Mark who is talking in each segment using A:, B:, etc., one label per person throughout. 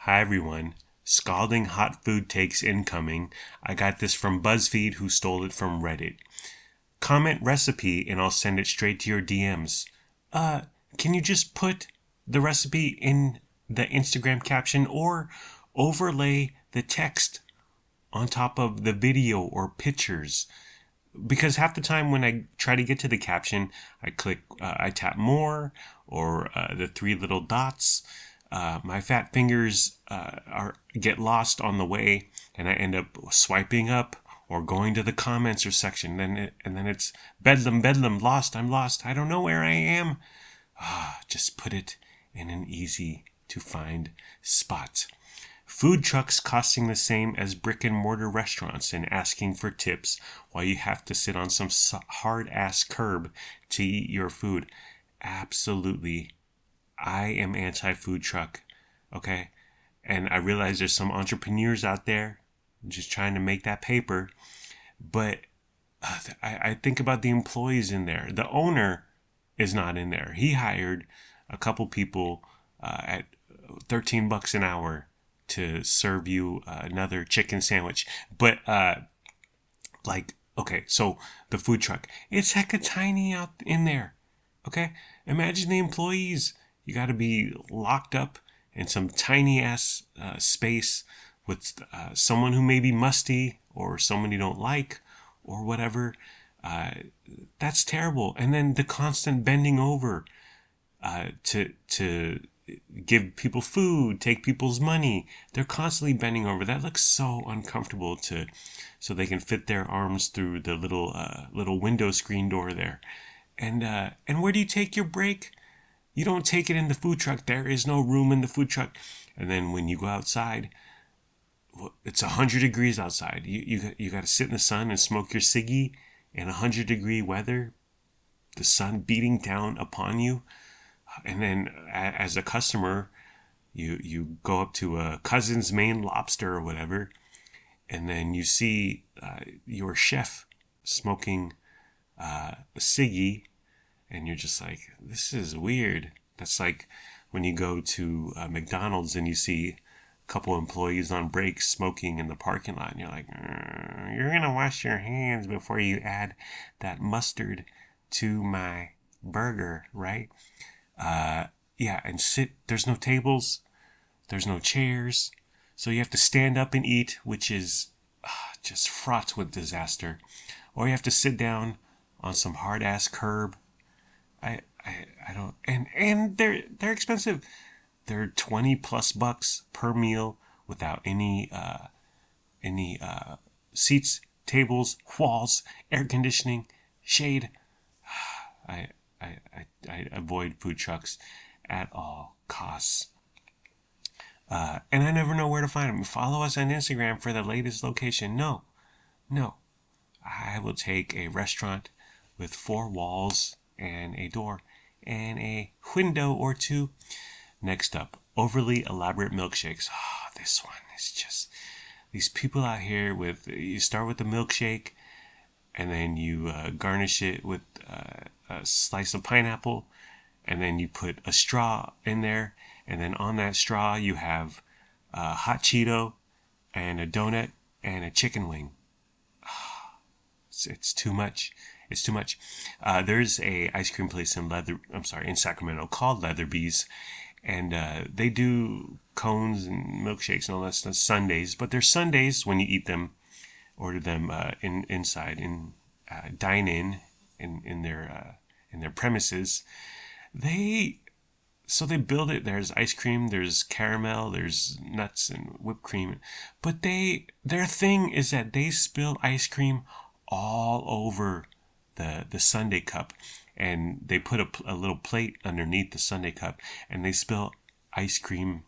A: Hi everyone. Scalding hot food takes incoming. I got this from BuzzFeed, who stole it from Reddit. Comment recipe and I'll send it straight to your DMs. Can you just put the recipe in the Instagram caption or overlay the text on top of the video or pictures? Because half the time when I try to get to the caption, I tap more or the three little dots. My fat fingers get lost on the way, and I end up swiping up or going to the comments or section. And then it's bedlam, lost. I'm lost. I don't know where I am. Just put it in an easy to find spot. Food trucks costing the same as brick-and-mortar restaurants and asking for tips while you have to sit on some hard-ass curb to eat your food. Absolutely. I am anti-food truck, okay? And I realize there's some entrepreneurs out there just trying to make that paper, but I think about the employees in there. The owner is not in there. He hired a couple people at $13 an hour to serve you another chicken sandwich. But okay, so the food truck, it's hecka tiny out in there. Okay, imagine the employees. You got to be locked up in some tiny ass space with someone who may be musty or someone you don't like or whatever. That's terrible. And then the constant bending over to give people food, take people's money. They're constantly bending over. That looks so uncomfortable so they can fit their arms through the little window screen door there. And where do you take your break? You don't take it in the food truck. There is no room in the food truck. And then when you go outside, it's 100 degrees outside. You got to sit in the sun and smoke your ciggy in 100-degree weather, the sun beating down upon you. And then as a customer, you go up to a Cousin's Maine Lobster or whatever, and then you see your chef smoking a ciggy, and you're just like, this is weird. That's like when you go to McDonald's and you see a couple employees on break smoking in the parking lot, and you're like, you're going to wash your hands before you add that mustard to my burger, right? Yeah, and sit. There's no tables. There's no chairs. So you have to stand up and eat, which is just fraught with disaster. Or you have to sit down on some hard-ass curb. I don't, and they're expensive. They're $20+ per meal without any seats, tables, walls, air conditioning, shade. I avoid food trucks at all costs. And I never know where to find them. Follow us on Instagram for the latest location. No. I will take a restaurant with 4 walls and a door and a window or two. Next up, overly elaborate milkshakes. This one is just these people out here with, you start with the milkshake and then you garnish it with a slice of pineapple, and then you put a straw in there, and then on that straw you have a hot Cheeto and a donut and a chicken wing. It's too much. It's too much. There's a ice cream place in Sacramento called Leatherby's, and they do cones and milkshakes and all that stuff Sundays. But there's Sundays when you eat them, order them dine in their premises. They build it. There's ice cream, there's caramel, there's nuts and whipped cream. But their thing is that they spill ice cream all over the sundae cup, and they put a little plate underneath the sundae cup, and they spill ice cream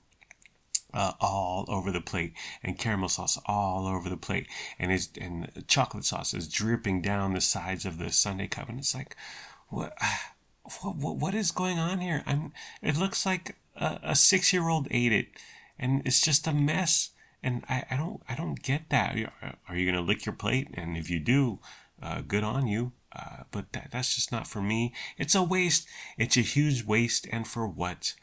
A: all over the plate, and caramel sauce all over the plate, and chocolate sauce is dripping down the sides of the sundae cup, and it's like, what is going on here? It looks like a 6-year-old ate it, and it's just a mess. And I don't get that. Are you gonna lick your plate? And if you do, good on you. But that's just not for me. It's a waste. It's a huge waste. And for what?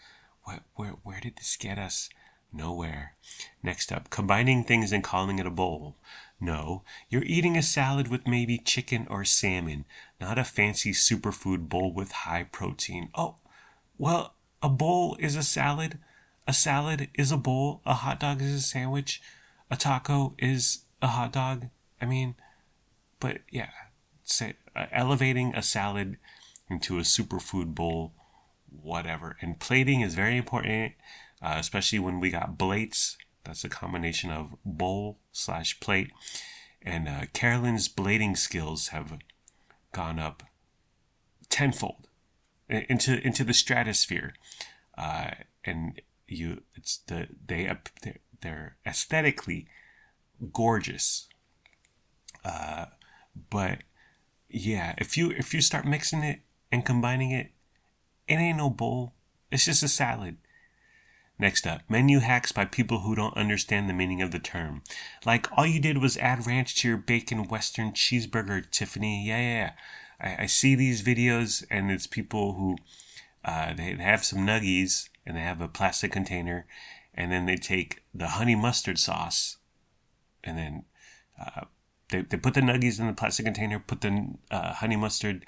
A: Where did this get us? Nowhere. Next up, combining things and calling it a bowl. No, you're eating a salad with maybe chicken or salmon, not a fancy superfood bowl with high protein. Oh, well, a bowl is a salad. A salad is a bowl. A hot dog is a sandwich. A taco is a hot dog. I mean, but yeah, say, elevating a salad into a superfood bowl, whatever. And plating is very important, especially when we got plates. That's a combination of bowl slash plate. And Carolyn's blading skills have gone up tenfold into the stratosphere. And they're aesthetically gorgeous. But yeah, if you start mixing it and combining it, it ain't no bowl. It's just a salad. Next up, menu hacks by people who don't understand the meaning of the term. Like, all you did was add ranch to your bacon western cheeseburger, Tiffany. Yeah. I see these videos, and it's people who they have some nuggies, and they have a plastic container, and then they take the honey mustard sauce, and then they put the nuggies in the plastic container, put the honey mustard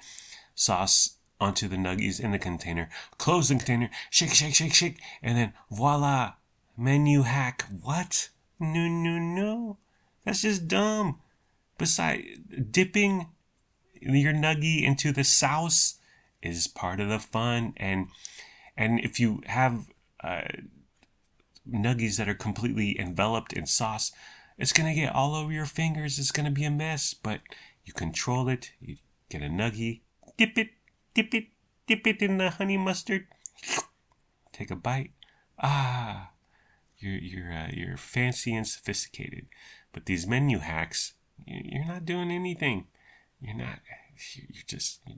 A: sauce onto the nuggies in the container, close the container, shake, and then voila, menu hack. What? No. That's just dumb. Besides, dipping your nuggie into the sauce is part of the fun, and if you have nuggies that are completely enveloped in sauce, it's gonna get all over your fingers. It's gonna be a mess, but you control it. You get a nuggie, dip it in the honey mustard. Take a bite. You're fancy and sophisticated. But these menu hacks, you're not doing anything. You're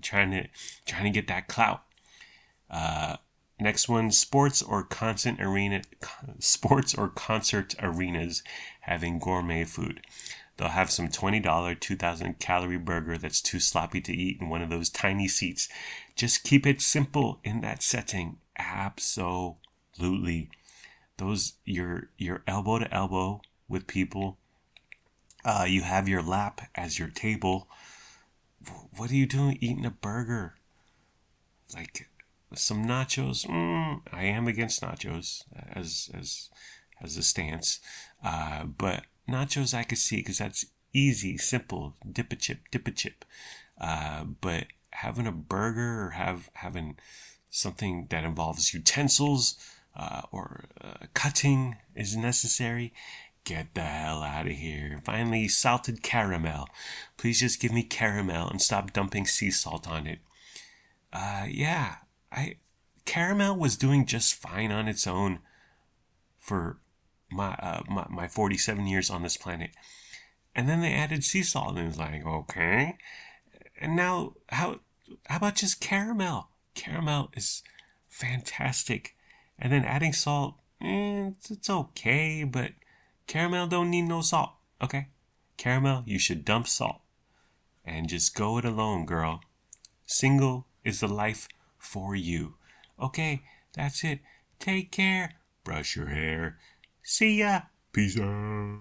A: trying to get that clout. Next one, sports or concert arenas having gourmet food. They'll have some $20, 2,000 calorie burger that's too sloppy to eat in one of those tiny seats. Just keep it simple in that setting. Absolutely. You're elbow to elbow with people. You have your lap as your table. What are you doing eating a burger? Like some nachos? I am against nachos as a stance. But nachos I could see because that's easy, simple. Dip a chip. But having a burger or having something that involves utensils or cutting is necessary, get the hell out of here. Finally, salted caramel. Please just give me caramel and stop dumping sea salt on it. Caramel was doing just fine on its own for my 47 years on this planet. And then they added sea salt, and it was like, okay. And now, how about just caramel? Caramel is fantastic. And then adding salt, it's okay, but caramel don't need no salt, okay? Caramel, you should dump salt. And just go it alone, girl. Single is the life for you. Okay, that's it. Take care. Brush your hair. See ya. Peace out.